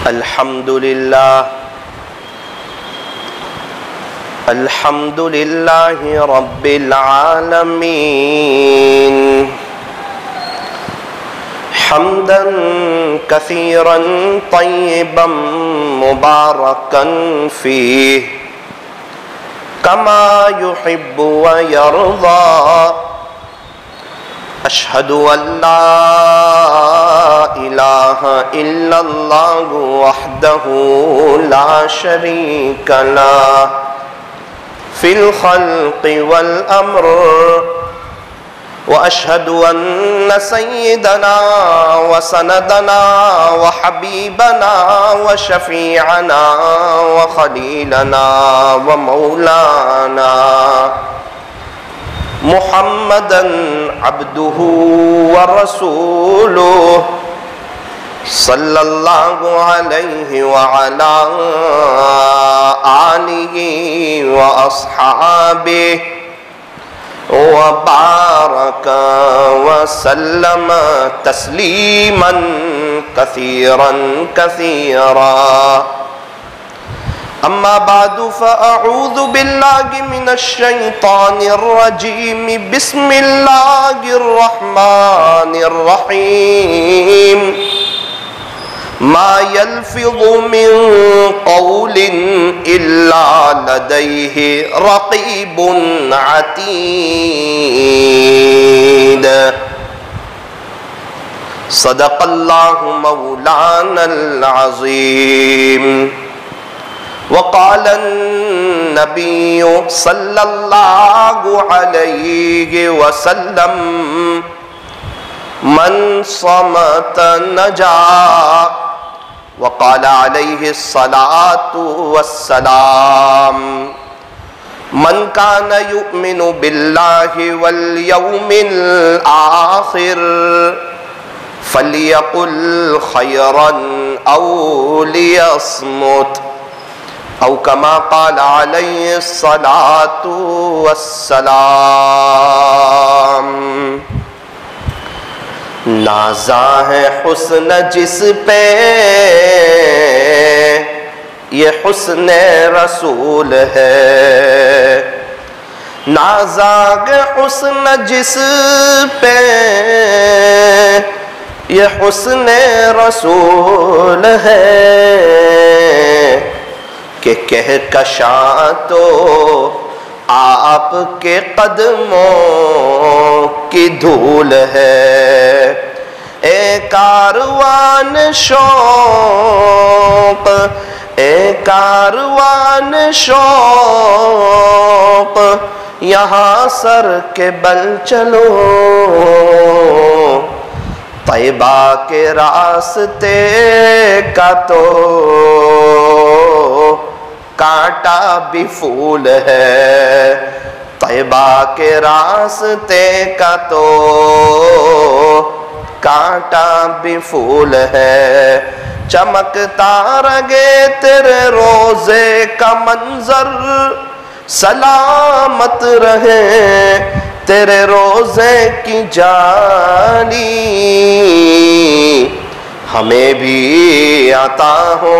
الحمد لله رب العالمين حمدا كثيرا طيبا مباركا فيه كما يحب ويرضى أشهد أن لا إله إلا الله وحده لا شريك له في الخلق والأمر وأشهد أن سيدنا وسندنا وحبيبنا وشفيعنا وخليلنا ومولانا محمدًا عبده ورسوله صلى الله عليه وعلى آله وأصحابه وبارك وسلم تسليما كثيرا كثيرا أما بعد فأعوذ بالله من الشيطان الرجيم بسم الله الرحمن الرحيم ما يلفظ من قول إلا لديه رقيب عتيد صدق الله مولانا العظيم وقال النبي صلى الله عليه وسلم من صمت نجا وقال عليه الصلاة والسلام من كان يؤمن بالله واليوم الآخر فليقل خيرا أو ليصمت او كما قال عليه الصلاة والسلام نازا ہے حسن جس پہ یہ حسن رسول ہے نازا ہے حسن جس پہ یہ حسن رسول ہے کہ کہکشاں تو آپ کے قدموں کی دھول ہے اے کاروان شوق اے کاروان شوق یہاں سر کے بل چلو طیبہ کے راستے کا تو کانٹا بھی پھول ہے طیبہ کے راستے کا تو کانٹا بھی پھول ہے چمکتا رگے تیرے روزے کا منظر سلامت رہے تیرے روزے کی جانی ہمیں بھی عطا ہو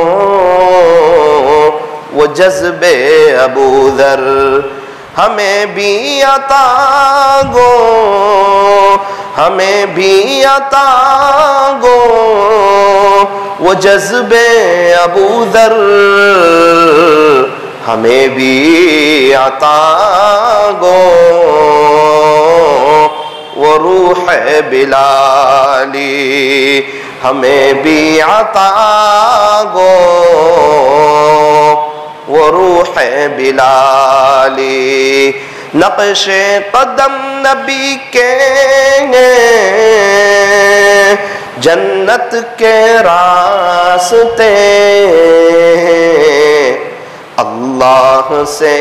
وہ جذبے ابو ذر ہمیں بھی عطا گو ہمیں بھی عطا گو وہ جذبے ابو ذر ہمیں بھی عطا گو وہ روح بلالی ہمیں بھی عطا گو وہ روح بلالی نقش قدم نبی کے جنت کے راستے اللہ سے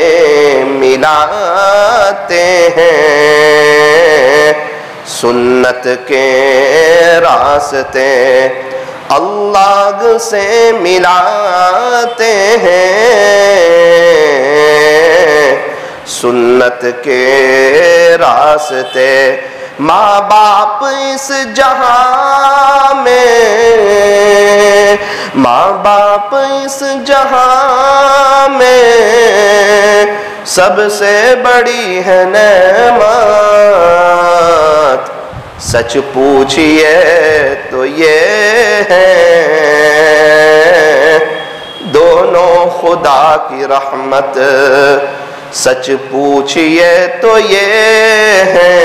ملاتے ہیں سنت کے راستے اللہ سے ملاتے ہیں سنت کے راستے ماں باپ اس جہاں میں، ماں باپ اس جہاں میں سب سے بڑی ہے نعمت، سچ پوچھئے تو یہ ہے دونوں خدا کی رحمت، سچ پوچھئے تو یہ ہے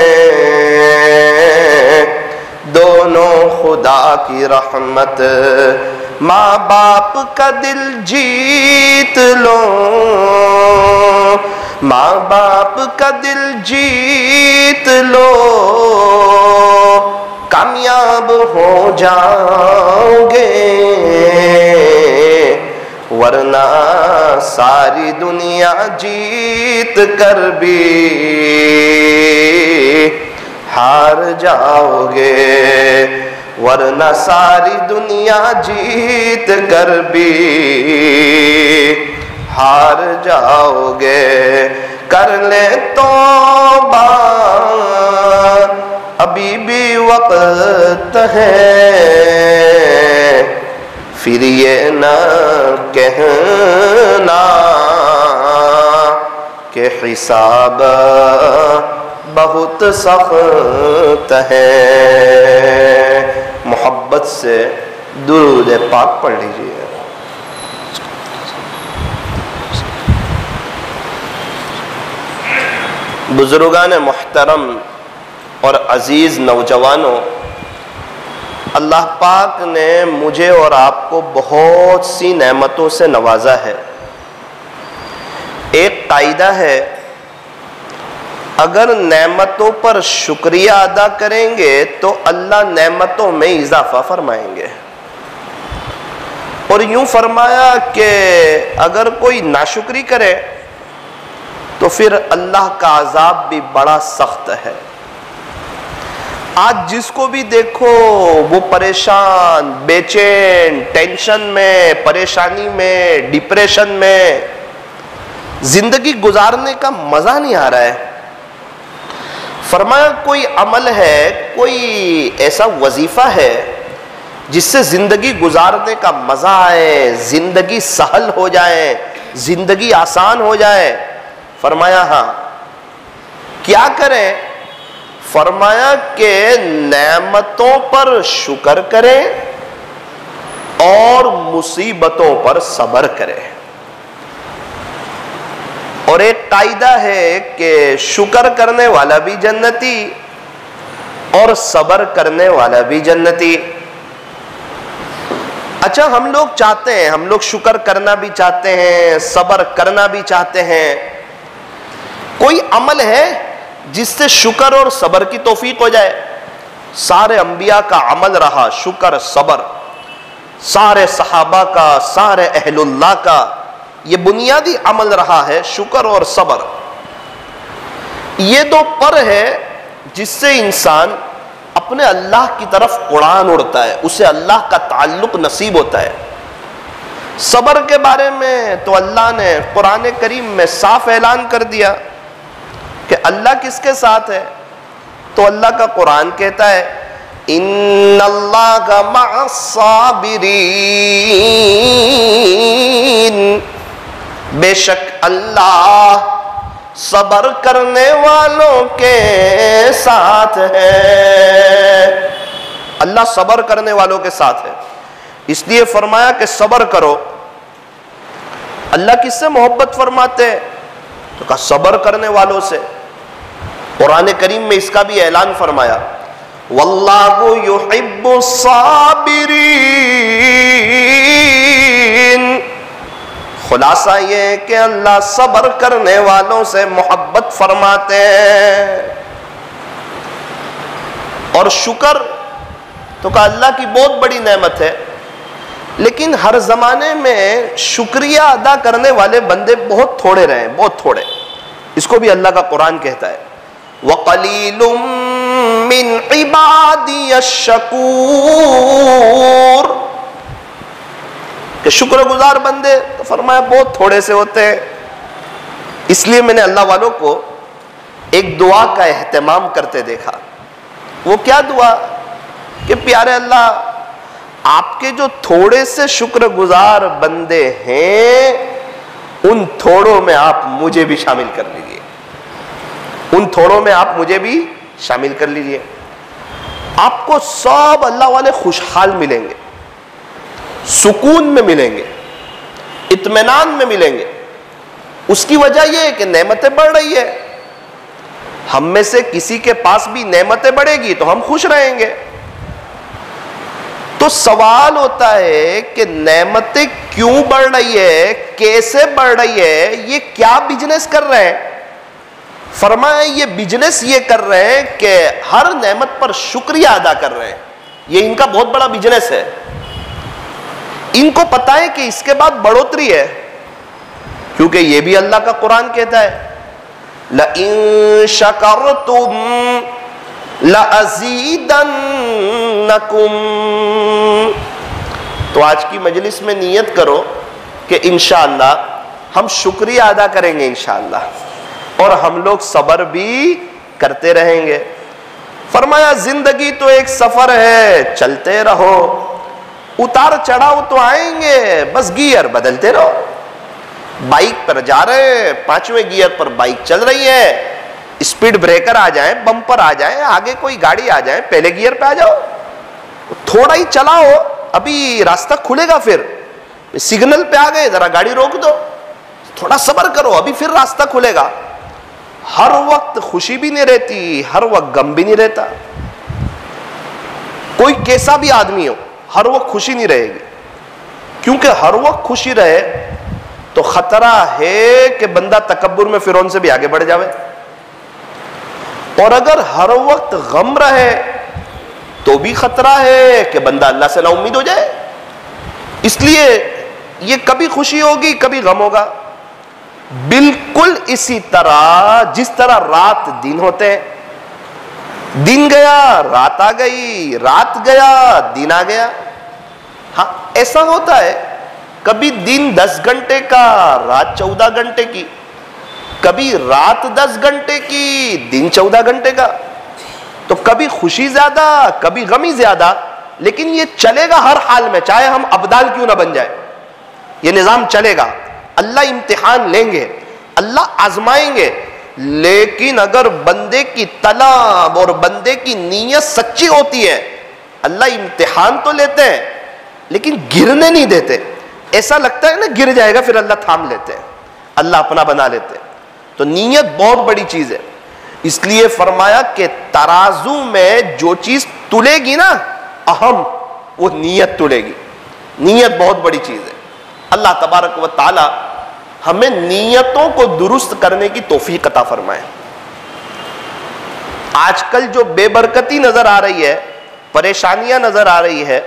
دونوں خدا کی رحمت۔ ماں باپ کا دل جیت لو، ماں باپ کا دل جیت لو، کامیاب ہو جاؤ گے، ورنہ ساری دنیا جیت کر بھی ہار جاؤ گے، ورنہ ساری دنیا جیت کر بھی ہار جاؤ گے۔ کر لے توبہ ابھی بھی وقت ہے، پھر یہ نہ کہنا کہ حساب بہت سخت ہے۔ محبت سے درود پاک پڑھ لیجئے۔ بزرگان محترم اور عزیز نوجوانوں، اللہ پاک نے مجھے اور آپ کو بہت سی نعمتوں سے نوازا ہے۔ ایک قاعدہ ہے، اگر نعمتوں پر شکریہ ادا کریں گے تو اللہ نعمتوں میں اضافہ فرمائیں گے، اور یوں فرمایا کہ اگر کوئی ناشکری کرے تو پھر اللہ کا عذاب بھی بڑا سخت ہے۔ آج جس کو بھی دیکھو وہ پریشان، بے چین، ٹینشن میں، پریشانی میں، ڈپریشن میں، زندگی گزارنے کا مزہ نہیں آ رہا ہے۔ فرمایا کوئی عمل ہے، کوئی ایسا وظیفہ ہے جس سے زندگی گزارنے کا مزہ آئے، زندگی سہل ہو جائے، زندگی آسان ہو جائے؟ فرمایا ہاں۔ کیا کریں؟ فرمایا کہ نعمتوں پر شکر کریں اور مصیبتوں پر صبر کریں۔ اور ایک قاعدہ ہے کہ شکر کرنے والا بھی جنتی اور صبر کرنے والا بھی جنتی۔ اچھا، ہم لوگ چاہتے ہیں، ہم لوگ شکر کرنا بھی چاہتے ہیں، صبر کرنا بھی چاہتے ہیں۔ کوئی عمل ہے جس سے شکر اور صبر کی توفیق ہو جائے؟ سارے انبیاء کا عمل رہا شکر صبر، سارے صحابہ کا، سارے اہل اللہ کا یہ بنیادی عمل رہا ہے شکر اور صبر۔ یہ دو پر ہے جس سے انسان اپنے اللہ کی طرف اڑان اڑتا ہے، اسے اللہ کا تعلق نصیب ہوتا ہے۔ صبر کے بارے میں تو اللہ نے قرآن کریم میں صاف اعلان کر دیا کہ اللہ کس کے ساتھ ہے، تو اللہ کا قرآن کہتا ہے ان اللہ مع الصابرین، بے شک اللہ صبر کرنے والوں کے ساتھ ہے۔ اللہ صبر کرنے والوں کے ساتھ ہے، اس لیے فرمایا کہ صبر کرو۔ اللہ کس سے محبت فرماتے ہیں؟ تو کہا صبر کرنے والوں سے۔ قرآن کریم میں اس کا بھی اعلان فرمایا واللہ یحب الصابرین۔ خلاصہ یہ ہے کہ اللہ صبر کرنے والوں سے محبت فرماتے ہیں۔ اور شکر تو کہا اللہ کی بہت بڑی نعمت ہے، لیکن ہر زمانے میں شکریہ ادا کرنے والے بندے بہت تھوڑے رہے، بہت تھوڑے۔ اس کو بھی اللہ کا قرآن کہتا ہے وَقَلِيلٌ مِّنْ عِبَادِيَ الشَّكُورُ، کہ شکر گزار بندے تو فرمایا بہت تھوڑے سے ہوتے ہیں۔ اس لیے میں نے اللہ والوں کو ایک دعا کا اہتمام کرتے دیکھا، وہ کیا دعا کہ پیارے اللہ آپ کے جو تھوڑے سے شکر گزار بندے ہیں ان تھوڑوں میں آپ مجھے بھی شامل کر لیجئے، ان تھوڑوں میں آپ مجھے بھی شامل کر لیجئے۔ آپ کو سب اللہ والے خوشحال ملیں گے، سکون میں ملیں گے، اطمینان میں ملیں گے۔ اس کی وجہ یہ ہے کہ نعمتیں بڑھ رہی ہے۔ ہم میں سے کسی کے پاس بھی نعمتیں بڑھے گی تو ہم خوش رہیں گے۔ تو سوال ہوتا ہے کہ نعمتیں کیوں بڑھ رہی ہے، کیسے بڑھ رہی ہے، یہ کیا بزنس کر رہے ہیں؟ فرمایا یہ بزنس یہ کر رہے ہیں کہ ہر نعمت پر شکریہ ادا کر رہے ہیں، یہ ان کا بہت بڑا بزنس ہے۔ ان کو پتا ہے کہ اس کے بعد بڑھوتری ہے، کیونکہ یہ بھی اللہ کا قرآن کہتا ہے لَإِن شَكَرْتُمْ لَأَزِيدَنَّكُمْ۔ تو آج کی مجلس میں نیت کرو کہ انشاءاللہ ہم شکریہ ادا کریں گے انشاءاللہ، اور ہم لوگ صبر بھی کرتے رہیں گے۔ فرمایا زندگی تو ایک سفر ہے، چلتے رہو، اتار چڑھاؤ تو آئیں گے، بس گیئر بدلتے رہو۔ بائک پر جا رہے ہیں، 5ویں گیئر پر بائک چل رہی ہے، اسپیڈ بریکر آ جائیں، بمپر آ جائیں، آگے کوئی گاڑی آ جائیں، پہلے گیئر پہ آ جاؤ، تھوڑا ہی چلاؤ، ابھی راستہ کھلے گا، پھر سگنل پہ آ گئے ذرا گاڑی روک دو، تھوڑا صبر کرو، ابھی پھر راستہ کھلے گا۔ ہر وقت خوشی بھی نہیں رہتی، ہر وقت غم بھی نہیں رہتا۔ کوئی کیسا بھی آدمی ہو، ہر وقت خوشی نہیں رہے گی، کیونکہ ہر وقت خوشی رہے تو خطرہ ہے کہ بندہ تکبر میں فرعون سے بھی آگے بڑھ جاوے، اور اگر ہر وقت غم رہے تو بھی خطرہ ہے کہ بندہ اللہ سے نا امید ہو جائے۔ اس لیے یہ کبھی خوشی ہوگی کبھی غم ہوگا، بالکل اسی طرح جس طرح رات دن ہوتے ہیں، دن گیا رات آ گئی، رات گیا دن آ گیا۔ ہاں ایسا ہوتا ہے، کبھی دن 10 گھنٹے کا رات 14 گھنٹے کی، کبھی رات 10 گھنٹے کی دن 14 گھنٹے کا، تو کبھی خوشی زیادہ کبھی غمی زیادہ، لیکن یہ چلے گا ہر حال میں، چاہے ہم ابدال کیوں نہ بن جائے، یہ نظام چلے گا۔ اللہ امتحان لیں گے، اللہ آزمائیں گے، لیکن اگر بندے کی طلب اور بندے کی نیت سچی ہوتی ہے، اللہ امتحان تو لیتے ہیں لیکن گرنے نہیں دیتے۔ ایسا لگتا ہے نا گر جائے گا، پھر اللہ تھام لیتے ہیں، اللہ اپنا بنا لیتے ہیں۔ تو نیت بہت بڑی چیز ہے، اس لیے فرمایا کہ ترازو میں جو چیز تلے گی نا اہم، وہ نیت تلے گی۔ نیت بہت بڑی چیز ہے۔ اللہ تبارک و تعالی ہمیں نیتوں کو درست کرنے کی توفیق عطا فرمائے۔ آج کل جو بے برکتی نظر آ رہی ہے، پریشانیاں نظر آ رہی ہے،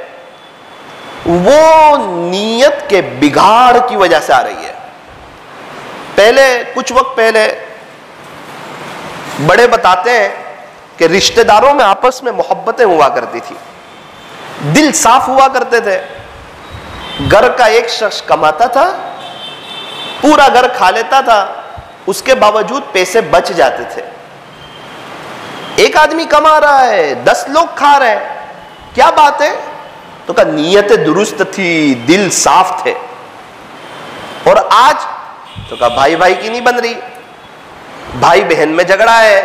وہ نیت کے بگاڑ کی وجہ سے آ رہی ہے۔ پہلے کچھ وقت پہلے بڑے بتاتے ہیں کہ رشتہ داروں میں آپس میں محبتیں ہوا کرتی تھی، دل صاف ہوا کرتے تھے، گھر کا ایک شخص کماتا تھا، پورا گھر کھا لیتا تھا، اس کے باوجود پیسے بچ جاتے تھے۔ ایک آدمی کما رہا ہے، 10 لوگ کھا رہے ہیں، کیا بات ہے؟ تو کہا نیتیں درست تھی، دل صاف تھے۔ اور آج تو کہا بھائی بھائی کی نہیں بن رہی، بھائی بہن میں جھگڑا ہے،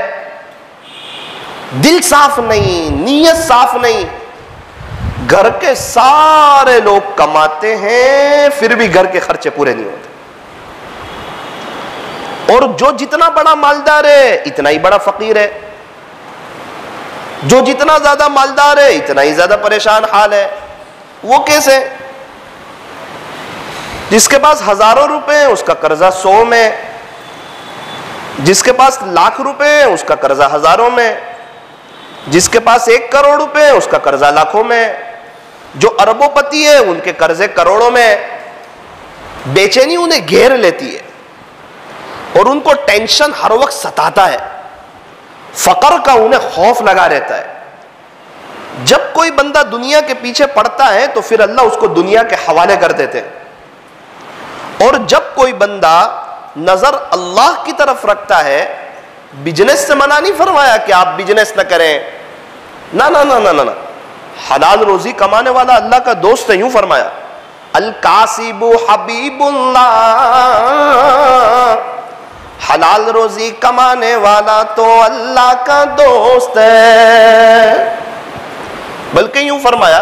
دل صاف نہیں، نیت صاف نہیں۔ گھر کے سارے لوگ کماتے ہیں پھر بھی گھر کے خرچے پورے نہیں ہوتے، اور جو جتنا بڑا مالدار ہے اتنا ہی بڑا فقیر ہے، جو جتنا زیادہ مالدار ہے اتنا ہی زیادہ پریشان حال ہے۔ وہ کیسے؟ جس کے پاس ہزاروں روپے ہیں اس کا قرضہ 100 میں، جس کے پاس لاکھ روپے ہیں اس کا قرضہ ہزاروں میں، جس کے پاس 1 کروڑ روپے ہیں اس کا قرضہ لاکھوں میں، جو اربوں پتی ہے ان کے قرضے کروڑوں میں۔ بے چینی انہیں گھیر لیتی ہے اور ان کو ٹینشن ہر وقت ستاتا ہے، فقر کا انہیں خوف لگا رہتا ہے۔ جب کوئی بندہ دنیا کے پیچھے پڑتا ہے تو پھر اللہ اس کو دنیا کے حوالے کر دیتے ہیں، اور جب کوئی بندہ نظر اللہ کی طرف رکھتا ہے، بزنس سے منع نہیں فرمایا کہ آپ بزنس نہ کریں، نا نا نا نا نا، حلال روزی کمانے والا اللہ کا دوست ہے. یوں فرمایا الکاسب حبیب اللہ، حلال روزی کمانے والا تو اللہ کا دوست ہے. بلکہ یوں فرمایا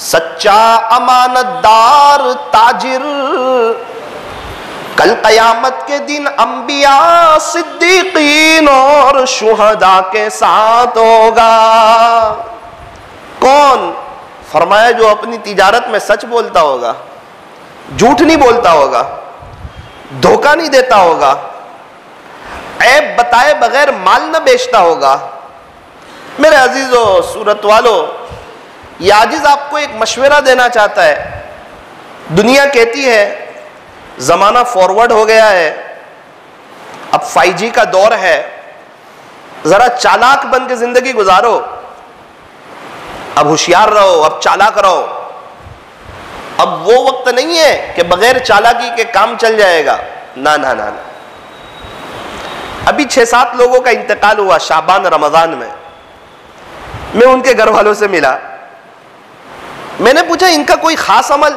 سچا امانت دار تاجر کل قیامت کے دن انبیاء صدیقین اور شہداء کے ساتھ ہوگا. کون؟ فرمایا جو اپنی تجارت میں سچ بولتا ہوگا، جھوٹ نہیں بولتا ہوگا، دھوکہ نہیں دیتا ہوگا، عیب بتائے بغیر مال نہ بیچتا ہوگا. میرے عزیزو سورت والو، یہ عاجز آپ کو ایک مشورہ دینا چاہتا ہے. دنیا کہتی ہے زمانہ فارورڈ ہو گیا ہے، اب 5G کا دور ہے، ذرا چالاک بن کے زندگی گزارو، اب ہوشیار رہو، اب چالاک رہو. اب وہ وقت نہیں ہے کہ بغیر چالاکی کے کام چل جائے گا. نا نا نا نا. ابھی 6-7 لوگوں کا انتقال ہوا شعبان رمضان میں ان کے گھر والوں سے ملا. میں نے پوچھا ان کا کوئی خاص عمل؟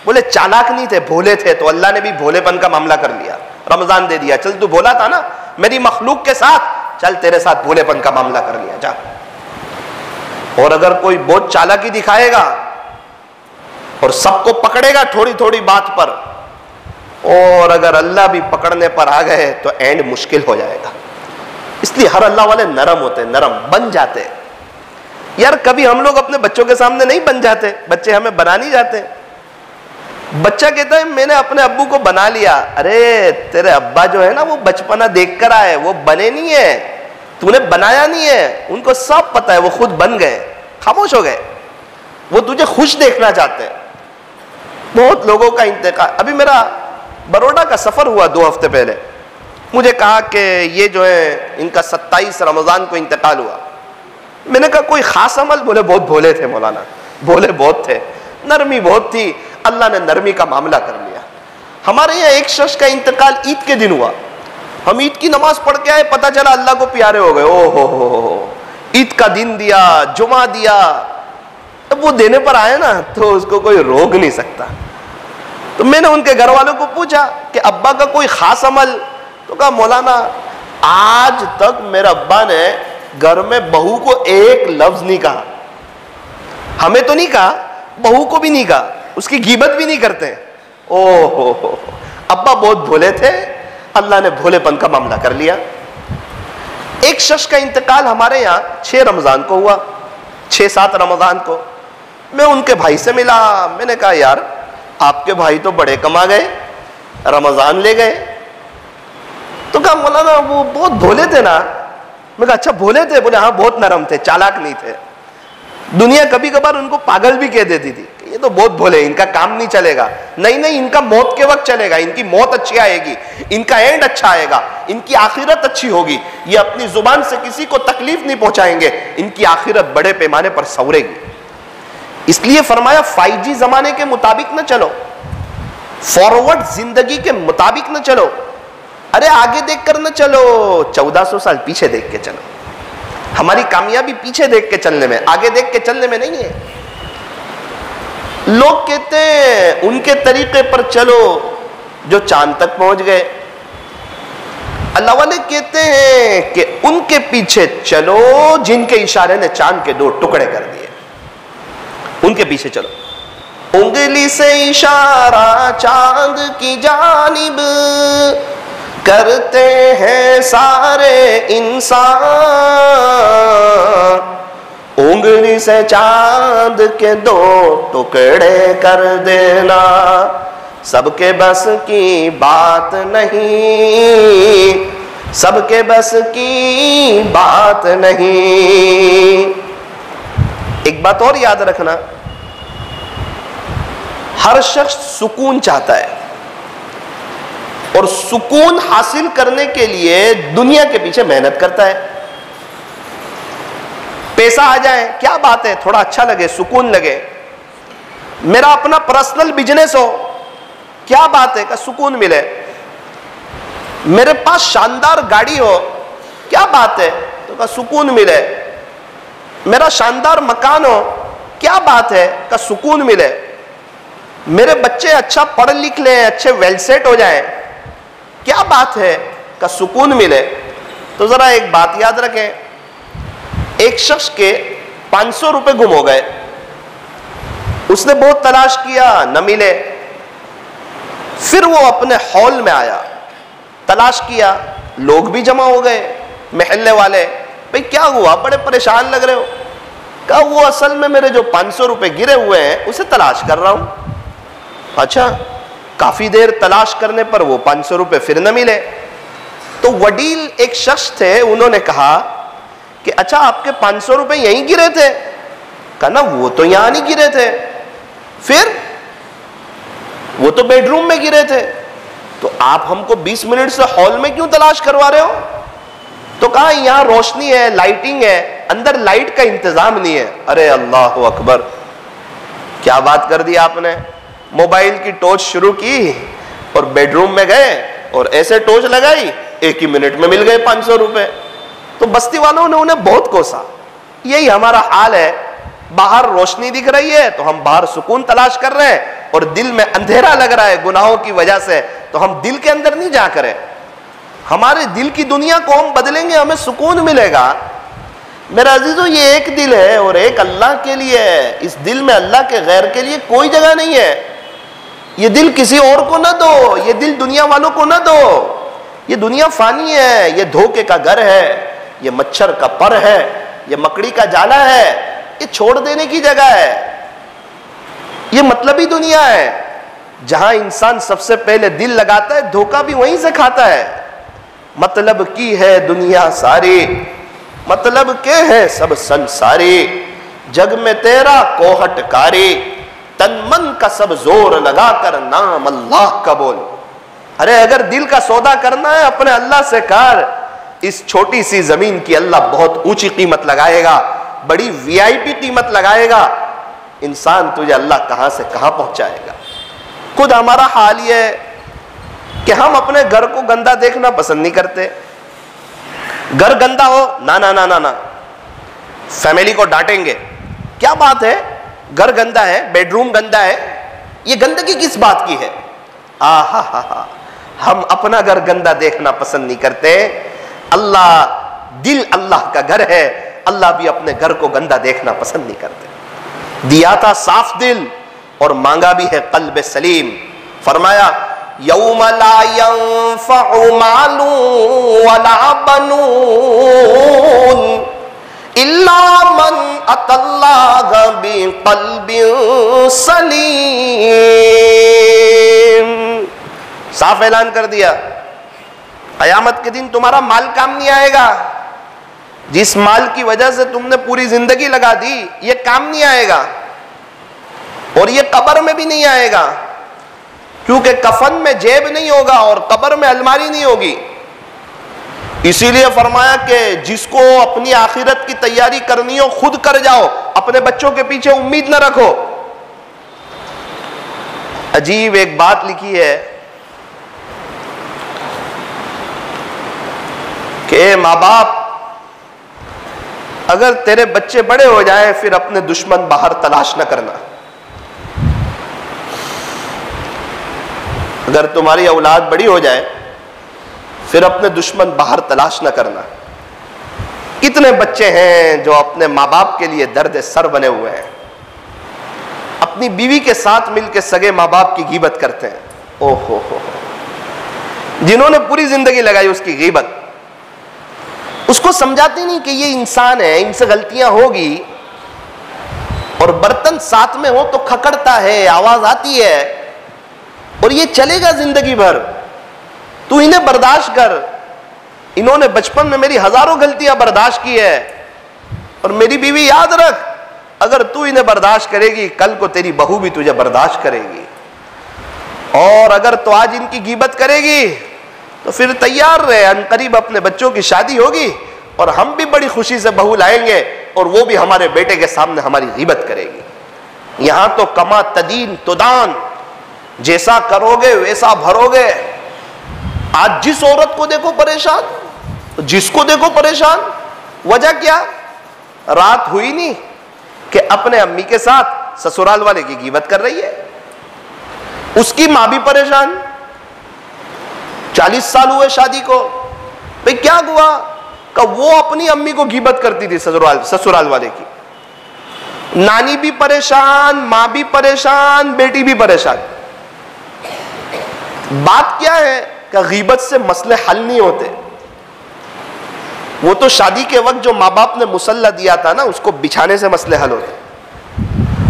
بولے چالاک نہیں تھے، بھولے تھے، تو اللہ نے بھی بھولے پن کا معاملہ کر لیا، رمضان دے دیا. چل تو بھولا تھا نا میری مخلوق کے ساتھ، چل تیرے ساتھ بھولے پن کا معاملہ کر لیا جا. اور اگر کوئی بہت چالاکی دکھائے گا اور سب کو پکڑے گا تھوڑی تھوڑی بات پر، اور اگر اللہ بھی پکڑنے پر آ گئے تو اینڈ مشکل ہو جائے گا. اس لیے ہر اللہ والے نرم ہوتے، نرم بن جاتے. یار کبھی ہم لوگ اپنے بچوں کے سامنے نہیں بن جاتے، بچے ہمیں بنا نہیں جاتے. بچہ کہتا ہے میں نے اپنے ابو کو بنا لیا. ارے تیرے ابا جو ہے نا وہ بچپنا دیکھ کر آئے، وہ بنے نہیں ہیں، تو نے بنایا نہیں ہے. ان کو سب پتا ہے وہ خود بن گئے، خاموش ہو گئے. وہ تجھے خوش دیکھنا چاہتے ہیں. بہت لوگوں کا انتقال. ابھی میرا بروڈا کا سفر ہوا 2 ہفتے پہلے. مجھے کہا کہ یہ جو ہے ان کا 27 رمضان کو انتقال ہوا. میں نے کہا کوئی خاص عمل؟ بولے بہت بھولے تھے مولانا، بھولے بہت تھے، نرمی بہت تھی، اللہ نے نرمی کا معاملہ کر لیا. ہمارے یہاں ایک شخص کا انتقال عید کے دن ہوا. ہم عید کی نماز پڑھ کے آئے، پتہ چلا اللہ کو پیارے ہو گئے. او ہو عید کا دن دیا، جمعہ دیا. اب وہ دینے پر آئے نا تو اس کو کوئی روک نہیں سکتا. تو میں نے ان کے گھر والوں کو پوچھا کہ ابا کا کوئی خاص عمل؟ تو کہا مولانا آج تک میرے ابا نے گھر میں بہو کو ایک لفظ نہیں کہا. ہمیں تو نہیں کہا، بہو کو بھی نہیں کہا، اس کی غیبت بھی نہیں کرتے. او ہو ابا بہت بھولے تھے، اللہ نے بھولے پن کا معاملہ کر لیا. ایک شخص کا انتقال ہمارے یہاں 6 رمضان کو ہوا، 6-7 رمضان کو. میں ان کے بھائی سے ملا. میں نے کہا یار آپ کے بھائی تو بڑے کما گئے، رمضان لے گئے. تو کہا مولانا وہ بہت بھولے تھے نا. میں کہا اچھا بھولے تھے؟ بولے ہاں بہت نرم تھے، چالاک نہیں تھے. دنیا کبھی کبھار ان کو پاگل بھی کہہ دیتی تھی کہ یہ تو بہت بھولے، ان کا کام نہیں چلے گا. نہیں، ان کا موت کے وقت چلے گا، ان کی موت اچھی آئے گی، ان کا اینڈ اچھا آئے گا، ان کی آخرت اچھی ہوگی. یہ اپنی زبان سے کسی کو تکلیف نہیں پہنچائیں گے، ان کی آخرت بڑے پیمانے پر سنورے گی. اس لیے فرمایا 5G زمانے کے مطابق نہ چلو، فارورڈ زندگی کے مطابق نہ چلو. ارے آگے دیکھ کر نہ چلو، 1400 سال پیچھے دیکھ کے چلو. ہماری کامیابی پیچھے دیکھ کے چلنے میں، آگے دیکھ کے چلنے میں نہیں ہے. لوگ کہتے ہیں ان کے طریقے پر چلو جو چاند تک پہنچ گئے. اللہ والے کہتے ہیں کہ ان کے پیچھے چلو جن کے اشارے نے چاند کے 2 ٹکڑے کر دیے. ان کے پیچھے چلو. انگلی سے اشارہ چاند کی جانب کرتے ہیں سارے انسان، انگلی سے چاند کے 2 ٹکڑے کر دینا سب کے بس کی بات نہیں، سب کے بس کی بات نہیں. ایک بات اور یاد رکھنا، ہر شخص سکون چاہتا ہے، اور سکون حاصل کرنے کے لیے دنیا کے پیچھے محنت کرتا ہے. پیسہ آ جائے کیا بات ہے، تھوڑا اچھا لگے، سکون لگے. میرا اپنا پرسنل بزنس ہو کیا بات ہے کہ سکون ملے. میرے پاس شاندار گاڑی ہو کیا بات ہے تو کہ سکون ملے. میرا شاندار مکان ہو، کیا بات ہے کہ سکون ملے، میرے بچے اچھا پڑھ لکھ لیں، اچھے ویل سیٹ ہو جائیں، کیا بات ہے کہ سکون ملے۔ تو ذرا ایک بات یاد رکھیں، ایک شخص کے 500 روپے گم ہو گئے، اس نے بہت تلاش کیا، نہ ملے، پھر وہ اپنے ہال میں آیا، تلاش کیا، لوگ بھی جمع ہو گئے محلے والے، بھئی کیا ہوا، بڑے پریشان لگ رہے ہو؟ کہا وہ اصل میں میرے جو 500 روپے گرے ہوئے ہیں اسے تلاش کر رہا ہوں۔ اچھا، کافی دیر تلاش کرنے پر وہ 500 روپے پھر نہ ملے، تو وڈیل ایک شخص تھے، انہوں نے کہا کہ اچھا آپ کے 500 روپے یہیں گرے تھے؟ کہا نا وہ تو یہاں نہیں گرے تھے، پھر وہ تو بیڈ روم میں گرے تھے، تو آپ ہم کو 20 منٹ سے ہال میں کیوں تلاش کروا رہے ہو؟ تو کہا یہاں روشنی ہے، لائٹنگ ہے، اندر لائٹ کا انتظام نہیں ہے۔ ارے اللہ اکبر، کیا بات کر دی آپ نے، موبائل کی ٹارچ شروع کی اور بیڈ روم میں گئے اور ایسے ٹارچ لگائی، 1 ہی منٹ میں مل گئے 500 روپے۔ تو بستی والوں نے انہیں بہت کوسا، یہی ہمارا حال ہے، باہر روشنی دکھ رہی ہے تو ہم باہر سکون تلاش کر رہے ہیں، اور دل میں اندھیرا لگ رہا ہے گناہوں کی وجہ سے، تو ہم دل کے اندر نہیں جا کریں، ہمارے دل کی دنیا کو ہم بدلیں گے، ہمیں سکون ملے گا۔ میرا عزیزو، یہ ایک دل ہے اور ایک اللہ کے لیے ہے، اس دل میں اللہ کے غیر کے لیے کوئی جگہ نہیں ہے۔ یہ دل کسی اور کو نہ دو، یہ دل دنیا والوں کو نہ دو، یہ دنیا فانی ہے، یہ دھوکے کا گھر ہے، یہ مچھر کا پر ہے، یہ مکڑی کا جالا ہے، یہ چھوڑ دینے کی جگہ ہے، یہ مطلبی دنیا ہے، جہاں انسان سب سے پہلے دل لگاتا ہے دھوکہ بھی وہیں سے کھاتا ہے۔ مطلب کی ہے دنیا ساری، مطلب کے ہے سب سنساری، جگ میں تیرا کوہٹ کاری، تن من کا سب زور لگا کر نام اللہ کا بول۔ ارے اگر دل کا سودا کرنا ہے اپنے اللہ سے کر، اس چھوٹی سی زمین کی اللہ بہت اونچی قیمت لگائے گا، بڑی VIP قیمت لگائے گا، انسان تجھے اللہ کہاں سے کہاں پہنچائے گا۔ خود ہمارا حال یہ ہے کہ ہم اپنے گھر کو گندا دیکھنا پسند نہیں کرتے، گھر گندا ہو نا نا نا نا نا، فیملی کو ڈانٹیں گے، کیا بات ہے، گھر گندا ہے، بیڈ روم گندا ہے، یہ گندگی کس بات کی ہے؟ آہا ہا ہا، ہم اپنا گھر گندا دیکھنا پسند نہیں کرتے، اللہ، دل اللہ کا گھر ہے، اللہ بھی اپنے گھر کو گندا دیکھنا پسند نہیں کرتے۔ دیا تھا صاف دل اور مانگا بھی ہے قلب سلیم، فرمایا یوم لا ينفع مال ولا بنون الا من اتى الله بقلب سلیم۔ صاف اعلان کر دیا، قیامت کے دن تمہارا مال کام نہیں آئے گا، جس مال کی وجہ سے تم نے پوری زندگی لگا دی یہ کام نہیں آئے گا، اور یہ قبر میں بھی نہیں آئے گا، کیونکہ کفن میں جیب نہیں ہوگا اور قبر میں الماری نہیں ہوگی۔ اسی لیے فرمایا کہ جس کو اپنی آخرت کی تیاری کرنی ہو خود کر جاؤ، اپنے بچوں کے پیچھے امید نہ رکھو۔ عجیب ایک بات لکھی ہے کہ اے ماں باپ، اگر تیرے بچے بڑے ہو جائیں پھر اپنے دشمن باہر تلاش نہ کرنا، اگر تمہاری اولاد بڑی ہو جائے پھر اپنے دشمن باہر تلاش نہ کرنا۔ کتنے بچے ہیں جو اپنے ماں باپ کے لیے درد سر بنے ہوئے ہیں، اپنی بیوی کے ساتھ مل کے سگے ماں باپ کی غیبت کرتے ہیں، اوہ ہو، جنہوں نے پوری زندگی لگائی اس کی غیبت، اس کو سمجھاتے نہیں کہ یہ انسان ہے، ان سے غلطیاں ہوگی، اور برتن ساتھ میں ہو تو کھکڑتا ہے، آواز آتی ہے، اور یہ چلے گا زندگی بھر، تو انہیں برداشت کر، انہوں نے بچپن میں میری ہزاروں غلطیاں برداشت کی ہے، اور میری بیوی یاد رکھ، اگر تو انہیں برداشت کرے گی کل کو تیری بہو بھی تجھے برداشت کرے گی، اور اگر تو آج ان کی غیبت کرے گی تو پھر تیار رہے، عنقریب اپنے بچوں کی شادی ہوگی اور ہم بھی بڑی خوشی سے بہو لائیں گے اور وہ بھی ہمارے بیٹے کے سامنے ہماری غیبت کرے گی۔ یہاں تو کما تدین تدان، جیسا کرو گے ویسا بھرو گے۔ آج جس عورت کو دیکھو پریشان، جس کو دیکھو پریشان، وجہ کیا؟ رات ہوئی نہیں کہ اپنے امی کے ساتھ سسرال والے کی غیبت کر رہی ہے. اس کی ماں بھی پریشان. 40 سال ہوئے شادی کو. بھئی کیا ہوا؟ کہ وہ اپنی امی کو غیبت کرتی تھی سسرال والے کی. نانی بھی پریشان، ماں بھی پریشان، بیٹی بھی پریشان. بات کیا ہے کہ غیبت سے مسئلے حل نہیں ہوتے. وہ تو شادی کے وقت جو ماں باپ نے مصلی دیا تھا نا، اس کو بچھانے سے مسئلے حل ہوتے.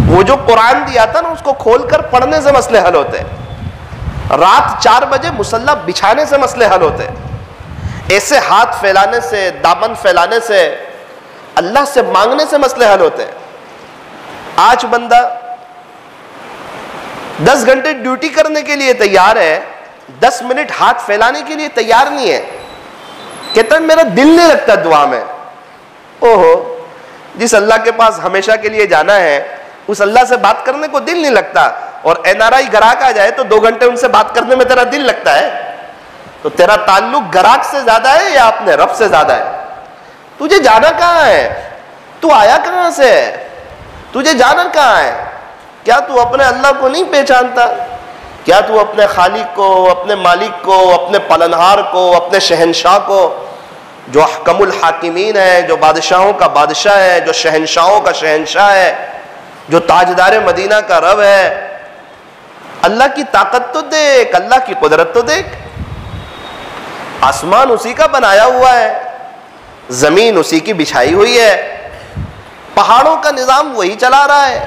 وہ جو قرآن دیا تھا نا، اس کو کھول کر پڑھنے سے مسئلے حل ہوتے. رات 4 بجے مصلی بچھانے سے مسئلے حل ہوتے. ایسے ہاتھ پھیلانے سے، دامن پھیلانے سے، اللہ سے مانگنے سے مسئلے حل ہوتے. آج بندہ 10 گھنٹے ڈیوٹی کرنے کے لیے تیار ہے، 10 منٹ ہاتھ پھیلانے کے لیے تیار نہیں ہے. کہتا ہے میرا دل نہیں لگتا دعا میں. اوہو، جس اللہ کے پاس ہمیشہ کے لیے جانا ہے اس اللہ سے بات کرنے کو دل نہیں لگتا، اور NRI گراہک آ جائے تو 2 گھنٹے ان سے بات کرنے میں تیرا دل لگتا ہے. تو تیرا تعلق گراہک سے زیادہ ہے یا اپنے رب سے زیادہ ہے؟ تجھے جانا کہاں ہے؟ تو آیا کہاں سے ہے؟ تجھے جانا کہاں ہے؟ کیا تو اپنے اللہ کو نہیں پہچانتا؟ کیا تو اپنے خالق کو، اپنے مالک کو، اپنے پالنہار کو، اپنے شہنشاہ کو، جو احکم الحاکمین ہے، جو بادشاہوں کا بادشاہ ہے، جو شہنشاہوں کا شہنشاہ ہے، جو تاجدار مدینہ کا رب ہے، اللہ کی طاقت تو دیکھ، اللہ کی قدرت تو دیکھ. آسمان اسی کا بنایا ہوا ہے، زمین اسی کی بچھائی ہوئی ہے، پہاڑوں کا نظام وہی چلا رہا ہے،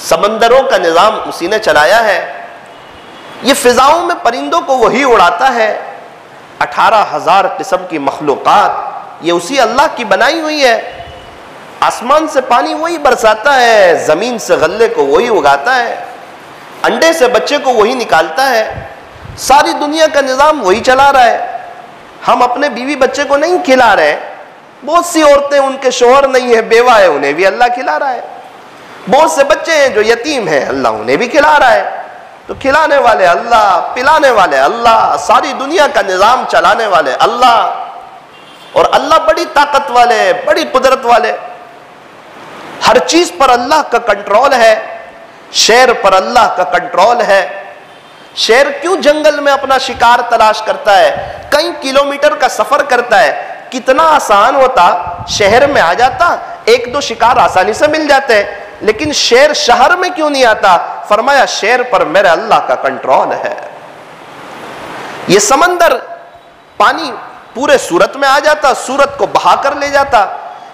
سمندروں کا نظام اسی نے چلایا ہے، یہ فضاؤں میں پرندوں کو وہی اڑاتا ہے. 18,000 قسم کی مخلوقات یہ اسی اللہ کی بنائی ہوئی ہے. آسمان سے پانی وہی برساتا ہے، زمین سے غلے کو وہی اگاتا ہے، انڈے سے بچے کو وہی نکالتا ہے. ساری دنیا کا نظام وہی چلا رہا ہے. ہم اپنے بیوی بچے کو نہیں کھلا رہے. بہت سی عورتیں ان کے شوہر نہیں ہے، بیوہ ہے، انہیں بھی اللہ کھلا رہا ہے. بہت سے بچے ہیں جو یتیم ہیں، اللہ انہیں بھی کھلا رہا ہے. تو کھلانے والے اللہ، پلانے والے اللہ، ساری دنیا کا نظام چلانے والے اللہ. اور اللہ بڑی طاقت والے، بڑی قدرت والے. ہر چیز پر اللہ کا کنٹرول ہے. شیر پر اللہ کا کنٹرول ہے. شیر کیوں جنگل میں اپنا شکار تلاش کرتا ہے، کئی کلومیٹر کا سفر کرتا ہے؟ کتنا آسان ہوتا شہر میں آ جاتا، 1-2 شکار آسانی سے مل جاتے. لیکن شیر شہر میں کیوں نہیں آتا؟ فرمایا شیر پر میرے اللہ کا کنٹرول ہے. یہ سمندر پانی پورے سورت میں آ جاتا، سورت کو بہا کر لے جاتا،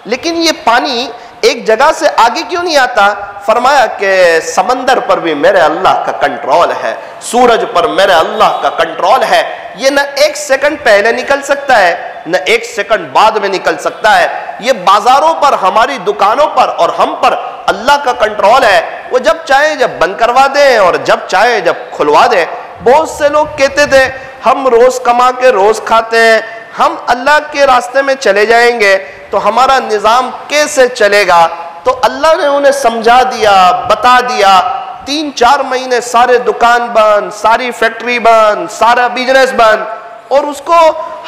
لیکن یہ پانی ایک جگہ سے آگے کیوں نہیں آتا؟ فرمایا کہ سمندر پر بھی میرے اللہ کا کنٹرول ہے، سورج پر میرے اللہ کا کنٹرول ہے. یہ نہ 1 سیکنڈ پہلے نکل سکتا ہے، نہ 1 سیکنڈ بعد میں نکل سکتا ہے. یہ بازاروں پر، ہماری دکانوں پر اور ہم پر اللہ کا کنٹرول ہے. وہ جب چاہے جب بند کروا دیں اور جب چاہے جب کھلوا دیں. بہت سے لوگ کہتے تھے ہم روز کما کے روز کھاتے ہیں، ہم اللہ کے راستے میں چلے جائیں گے تو ہمارا نظام کیسے چلے گا؟ تو اللہ نے انہیں سمجھا دیا، بتا دیا. 3-4 مہینے سارے دکان بند، ساری فیکٹری بند، سارا بزنس بند. اور اس کو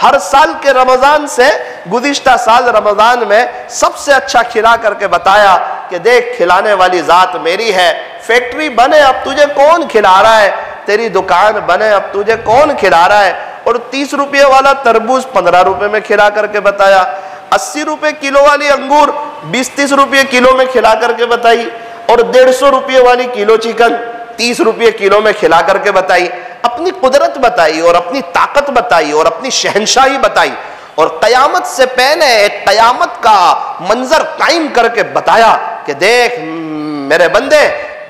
ہر سال کے رمضان سے گزشتہ سال رمضان میں سب سے اچھا کھلا کر کے بتایا کہ دیکھ کھلانے والی ذات میری ہے. فیکٹری بنے اب تجھے کون کھلا رہا ہے؟ تیری دکان بنے اب تجھے کون کھلا رہا ہے؟ اور 30 روپے والا تربوز 15 روپے میں کھلا کر کے بتایا. 80 روپے کلو والی انگور 20-30 روپے کلو میں کھلا کر کے بتائی. اور 150 روپے والی کلو چکن 30 روپے کلو میں کھلا کر کے بتائی. اپنی قدرت بتائی اور اپنی طاقت بتائی اور اپنی شہنشاہی بتائی. اور قیامت سے پہلے ایک قیامت کا منظر قائم کر کے بتایا کہ دیکھ میرے بندے،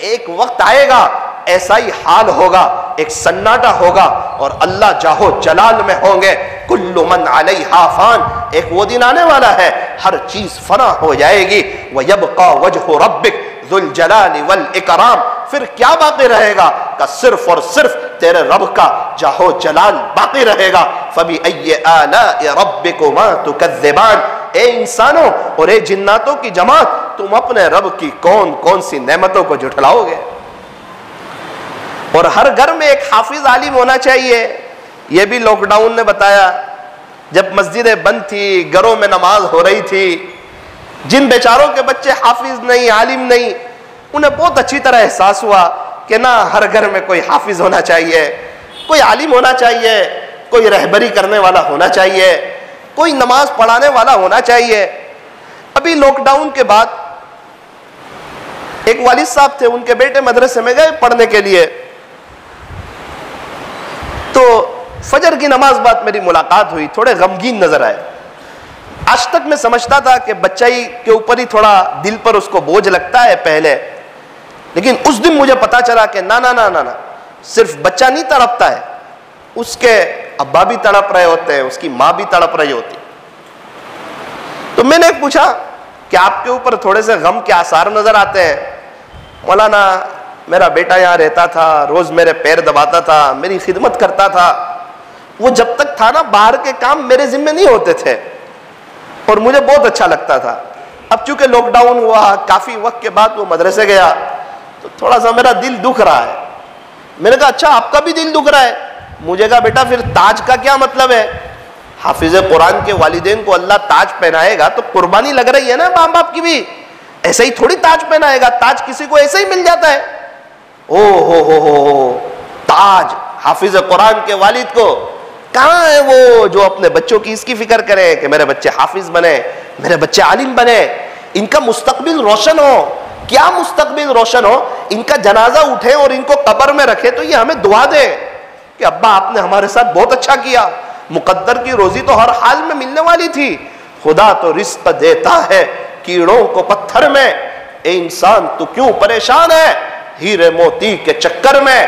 ایک وقت آئے گا ایسا ہی حال ہوگا، ایک سناٹا ہوگا اور اللہ جاہو جلال میں ہوں گے. کل من علیہا فان، ایک وہ دن آنے والا ہے ہر چیز فنا ہو جائے گی. وَيَبْقَى وَجْهُ رَبِّكَ ذُو الْجَلَالِ وَالْإِكْرَامِ، پھر کیا باقی رہے گا؟ کہ صرف اور صرف تیرے رب کا جاہو جلال باقی رہے گا. فَبِأَيِّ آلَاءِ رَبِّكُمَا تُكَذِّبَانِ، اے انسانوں اور اے جناتوں کی جماعت، تم اپنے رب کی کون کون سی نعمتوں کو جھٹلاؤ گے؟ اور ہر گھر میں ایک حافظ عالم ہونا چاہیے. یہ بھی لاک ڈاؤن نے بتایا. جب مسجدیں بند تھی، گھروں میں نماز ہو رہی تھی، جن بیچاروں کے بچے حافظ نہیں، عالم نہیں، انہیں بہت اچھی طرح احساس ہوا کہ نہ ہر گھر میں کوئی حافظ ہونا چاہیے، کوئی عالم ہونا چاہیے، کوئی رہبری کرنے والا ہونا چاہیے، کوئی نماز پڑھانے والا ہونا چاہیے۔ ابھی لاک ڈاؤن کے بعد ایک والد صاحب تھے، ان کے بیٹے مدرسے میں گئے پڑھنے کے لیے، تو فجر کی نماز بعد میری ملاقات ہوئی، تھوڑے غمگین نظر آئے۔ آج تک میں سمجھتا تھا کہ بچہ ہی کے اوپر ہی تھوڑا دل پر اس کو بوجھ لگتا ہے پہلے، لیکن اس دن مجھے پتا چلا کہ نہ صرف بچہ نہیں تڑپتا ہے، اس کے ابا بھی تڑپ رہے ہوتے ہیں، اس کی ماں بھی تڑپ رہی ہوتی۔ تو میں نے پوچھا کہ آپ کے اوپر تھوڑے سے غم کے آثار نظر آتے ہیں۔ مولانا میرا بیٹا یہاں رہتا تھا، روز میرے پیر دباتا تھا، میری خدمت کرتا تھا، وہ جب تک تھا نا باہر کے کام میرے ذمہ نہیں ہوتے تھے اور مجھے بہت اچھا لگتا تھا۔ اب چونکہ لاک ڈاؤن ہوا، کافی وقت کے بعد وہ مدرسے گیا، تو تھوڑا سا میرا دل دکھ رہا ہے۔ میں نے کہا اچھا آپ کا بھی دل دکھ رہا ہے؟ مجھے کہا بیٹا پھر تاج کا کیا مطلب ہے؟ حافظ قرآن کے والدین کو اللہ تاج پہنائے گا تو قربانی لگ رہی ہے نا ماں باپ کی بھی، ایسے ہی تھوڑی تاج پہنائے گا، تاج کسی کو ایسے ہی مل جاتا ہے؟ او ہو تاج حافظ قرآن کے والد کو، کہاں ہے وہ جو اپنے بچوں کی اس کی فکر کرے کہ میرے بچے حافظ بنے، میرے بچے عالم بنے، ان کا مستقبل روشن ہو۔ کیا مستقبل روشن ہو؟ ان کا جنازہ اٹھے اور ان کو قبر میں رکھے تو یہ ہمیں دعا دے کہ ابا آپ نے ہمارے ساتھ بہت اچھا کیا، مقدر کی روزی تو ہر حال میں ملنے والی تھی، خدا تو رزق دیتا ہے کیڑوں کو پتھر میں، اے انسان تو کیوں پریشان ہے ہیرے موتی کے چکر میں،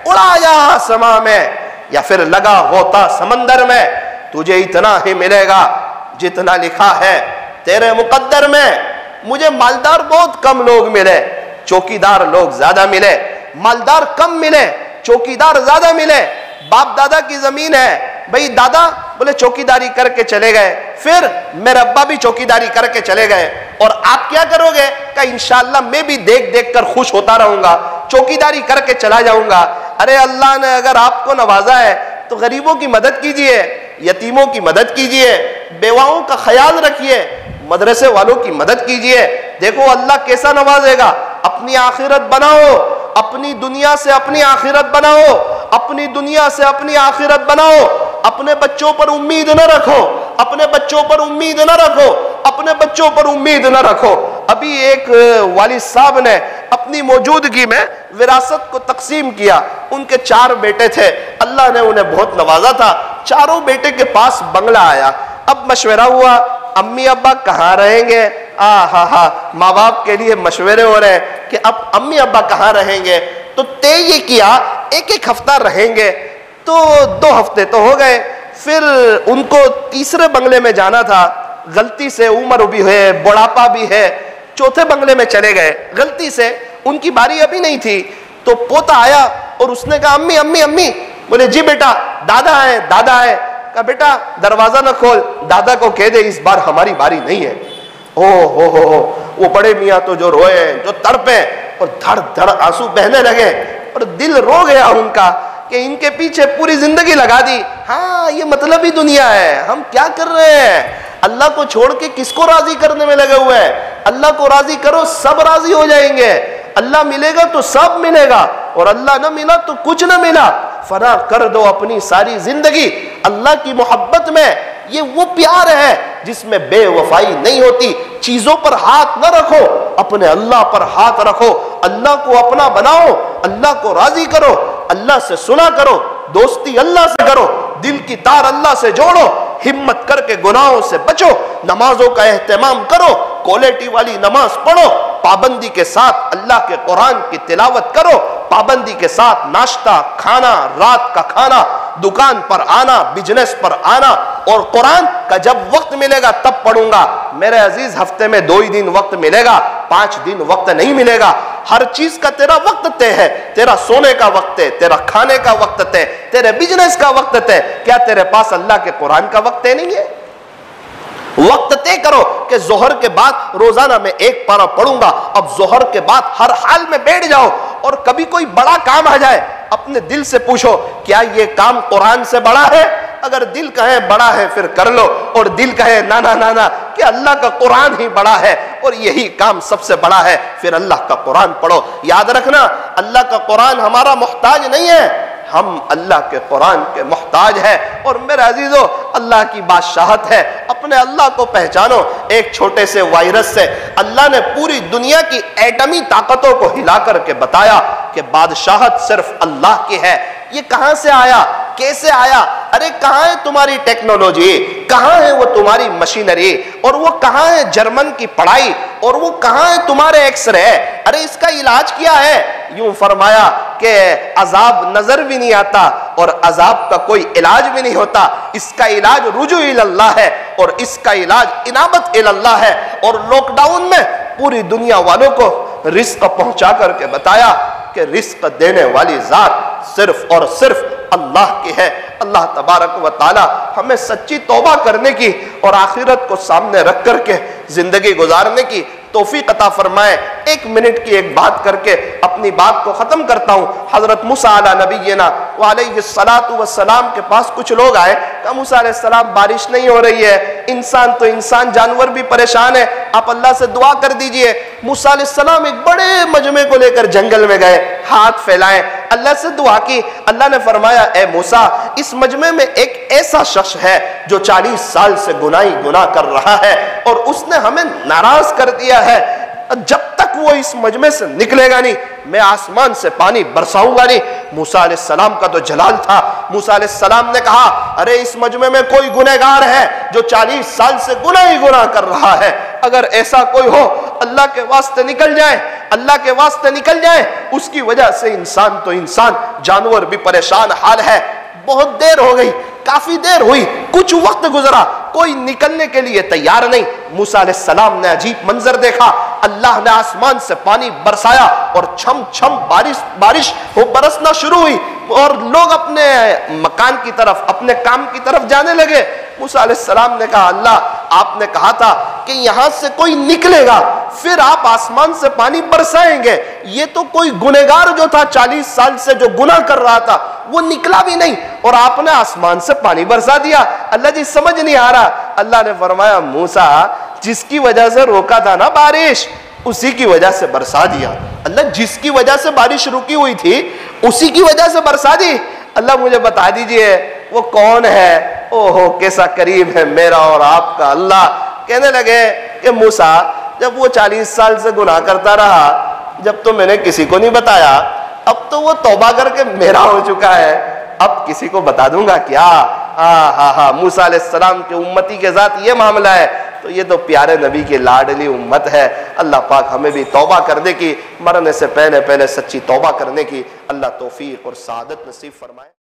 اڑا جا آسماں میں یا پھر لگا ہوتا سمندر میں، تجھے اتنا ہی ملے گا جتنا لکھا ہے تیرے مقدر میں۔ مجھے مالدار بہت کم لوگ ملے، چوکیدار لوگ زیادہ ملے، مالدار کم ملے، چوکیدار زیادہ ملے۔ باپ دادا کی زمین ہے، بھئی دادا بولے چوکیداری کر کے چلے گئے، پھر میرے ابا بھی چوکیداری کر کے چلے گئے، اور آپ کیا کرو گے؟ کہ انشاءاللہ میں بھی دیکھ دیکھ کر خوش ہوتا رہوں گا، چوکیداری کر کے چلا جاؤں گا۔ ارے اللہ نے اگر آپ کو نوازا ہے تو غریبوں کی مدد کیجئے، یتیموں کی مدد کیجئے، بیواؤں کا خیال رکھیے، مدرسے والوں کی مدد کیجئے۔ دیکھو اللہ کیسا نوازے گا۔ اپنی آخرت بناؤ، اپنی دنیا سے اپنی آخرت بناؤ، اپنی دنیا سے اپنی آخرت بناؤ۔ اپنے بچوں پر امید نہ رکھو، اپنے بچوں پر امید نہ رکھو، اپنے بچوں پر امید نہ رکھو۔ ابھی ایک والد صاحب نے اپنی موجودگی میں وراثت کو تقسیم کیا، ان کے 4 بیٹے تھے، اللہ نے انہیں بہت نوازا تھا، چاروں بیٹے کے پاس بنگلہ آیا۔ اب مشورہ ہوا امی ابا کہاں رہیں گے؟ ماں باپ کے لیے مشورے ہو رہے ہیں کہ اب امی ابا کہاں رہیں گے؟ تو طے یہ کیا ایک ہفتہ رہیں گے، تو 2 ہفتے تو ہو گئے، پھر ان کو تیسرے بنگلے میں جانا تھا، غلطی سے عمر بھی ہے، بڑھاپا بھی ہے، 4تھے بنگلے میں چلے گئے غلطی سے، ان کی باری ابھی نہیں تھی۔ تو پوتا آیا اور اس نے کہا امی امی امی، بولے جی بیٹا دادا ہے دادا ہے۔ کہا بیٹا دروازہ نہ کھول، دادا کو کہہ دے اس بار ہماری باری نہیں ہے۔ وہ بڑے میاں تو جو روئے، جو تڑپے، اور دھڑ دھڑ آنسو بہنے لگے، اور دل رو گیا ان کا کہ ان کے پیچھے پوری زندگی لگا دی۔ ہاں یہ مطلب ہی دنیا ہے، ہم کیا کر رہے ہیں؟ اللہ کو چھوڑ کے کس کو راضی کرنے میں لگے ہوئے ہیں؟ اللہ کو راضی کرو، سب راضی ہو جائیں گے۔ اللہ ملے گا تو سب ملے گا، اور اللہ نہ ملا تو کچھ نہ ملا۔ فنا کر دو اپنی ساری زندگی اللہ کی محبت میں۔ یہ وہ پیار ہے جس میں بے وفائی نہیں ہوتی۔ چیزوں پر ہاتھ نہ رکھو، اپنے اللہ پر ہاتھ رکھو، اللہ کو اپنا بناؤ، اللہ کو راضی کرو، اللہ سے سنا کرو، دوستی اللہ سے کرو، دل کی تار اللہ سے جوڑو، ہمت کر کے گناہوں سے بچو، نمازوں کا اہتمام کرو، کوالٹی والی نماز پڑھو، پابندی کے ساتھ اللہ کے قرآن کی تلاوت کرو، پابندی کے ساتھ ناشتہ کھانا، رات کا کھانا، دکان پر آنا، بزنس پر آنا، اور قرآن کا جب وقت ملے گا تب پڑھوں گا۔ میرے عزیز ہفتے میں 2 ہی دن وقت ملے گا، 5 دن وقت نہیں ملے گا۔ ہر چیز کا تیرا وقت طے ہے، تیرا سونے کا وقت ہے، تیرا کھانے کا وقت طے، تیرے بزنس کا وقت طے، کیا تیرے پاس اللہ کے قرآن کا وقت طے نہیں ہے؟ وقت طے کرو کہ ظہر کے بعد روزانہ میں 1 پارہ پڑھوں گا۔ اب ظہر کے بعد ہر حال میں بیٹھ جاؤ، اور کبھی کوئی بڑا کام آ جائے اپنے دل سے پوچھو کیا یہ کام قرآن سے بڑا ہے؟ اگر دل کہے بڑا ہے پھر کر لو، اور دل کہے نا نا نا نا کہ اللہ کا قرآن ہی بڑا ہے اور یہی کام سب سے بڑا ہے، پھر اللہ کا قرآن پڑھو۔ یاد رکھنا اللہ کا قرآن ہمارا محتاج نہیں ہے، ہم اللہ کے قرآن کے محتاج ہے۔ اور میرے عزیزو اللہ کی بادشاہت ہے، اپنے اللہ کو پہچانو۔ ایک چھوٹے سے وائرس سے اللہ نے پوری دنیا کی ایٹمی طاقتوں کو ہلا کر کے بتایا کہ بادشاہت صرف اللہ کی ہے۔ یہ کہاں سے آیا، کیسے آیا؟ ارے کہاں ہے تمہاری ٹیکنالوجی، کہاں ہے وہ تمہاری مشینری، اور وہ کہاں ہے جرمن کی پڑھائی، اور وہ کہاں ہے تمہارے ایکس رے؟ ارے اس کا علاج کیا ہے؟ یوں فرمایا کہ عذاب نظر بھی نہیں آتا اور عذاب کا کوئی علاج بھی نہیں ہوتا، اس کا علاج رجوع اللہ ہے اور اس کا علاج انابت اللہ ہے۔ اور لاک ڈاؤن میں پوری دنیا والوں کو رزق پہنچا کر کے بتایا کہ رزق دینے والی ذات صرف اور صرف اللہ کی ہے۔ اللہ تبارک و تعالی ہمیں سچی توبہ کرنے کی اور آخرت کو سامنے رکھ کر کے زندگی گزارنے کی توفیق عطا فرمائے۔ ایک منٹ کی ایک بات کر کے اپنی بات کو ختم کرتا ہوں۔ حضرت موسیٰ علیہ نبینا وعلیہ الصلاۃ والسلام کے پاس کچھ لوگ آئے، کہا موسیٰ علیہ السلام بارش نہیں ہو رہی ہے، انسان تو انسان، جانور بھی پریشان ہے، آپ اللہ سے دعا کر دیجئے۔ موسیٰ علیہ السلام ایک بڑے مجمع کو لے کر جنگل میں گئے، ہاتھ پھیلائے، اللہ سے دعا کی۔ اللہ نے فرمایا اے موسیٰ اس مجمع میں ایک ایسا شخص ہے جو 40 سال سے گناہ کر رہا ہے اور اس نے ہمیں ناراض کر دیا ہے، جب تک وہ اس مجمع سے نکلے گا نہیں میں آسمان سے پانی برساؤں گا نہیں۔ موسیٰ علیہ السلام کا تو جلال تھا، موسیٰ علیہ السلام نے کہا ارے اس مجمع میں کوئی گنہگار ہے جو 40 سال سے گناہ کر رہا ہے، اگر ایسا کوئی ہو اللہ کے واسطے نکل جائے، اللہ کے واسطے نکل جائے، اس کی وجہ سے انسان تو انسان، جانور بھی پریشان حال ہے۔ بہت دیر ہو گئی، کافی دیر ہوئی، کچھ وقت گزرا، کوئی نکلنے کے لیے تیار نہیں۔ موسیٰ علیہ السلام نے عجیب منظر دیکھا، اللہ نے آسمان سے پانی برسایا اور چھم چھم بارش وہ برسنا شروع ہوئی اور لوگ اپنے مکان کی طرف، اپنے کام کی طرف جانے لگے۔ موسیٰ علیہ السلام نے کہا اللہ آپ نے کہا تھا کہ یہاں سے کوئی نکلے گا پھر آپ آسمان سے پانی برسائیں گے، یہ تو کوئی گنہگار جو تھا 40 سال سے جو گناہ کر رہا تھا وہ نکلا بھی نہیں اور آپ نے آسمان سے پانی برسا دیا۔ اللہ جی سمجھ نہیں آ رہا۔ اللہ نے فرمایا موسیٰ جس کی وجہ سے روکا تھا نا بارش اسی کی وجہ سے برسا دیا۔ اللہ جس کی وجہ سے بارش رکی ہوئی تھی اسی کی وجہ سے برسا دی۔ اللہ مجھے بتا دیجئے وہ کون ہے؟ اوہو کیسا قریب ہے میرا اور آپ کا اللہ۔ کہنے لگے کہ موسیٰ جب وہ 40 سال سے گناہ کرتا رہا، جب تو میں نے کسی کو نہیں بتایا، اب تو وہ توبہ کر کے میرا ہو چکا ہے، اب کسی کو بتا دوں گا کیا؟ موسیٰ علیہ السلام کے امتی کے ذات یہ معاملہ ہے، تو یہ تو پیارے نبی کی لاڈلی امت ہے۔ اللہ پاک ہمیں بھی توبہ کرنے کی، مرنے سے پہلے سچی توبہ کرنے کی اللہ توفیق اور سعادت نصیب فرمائے۔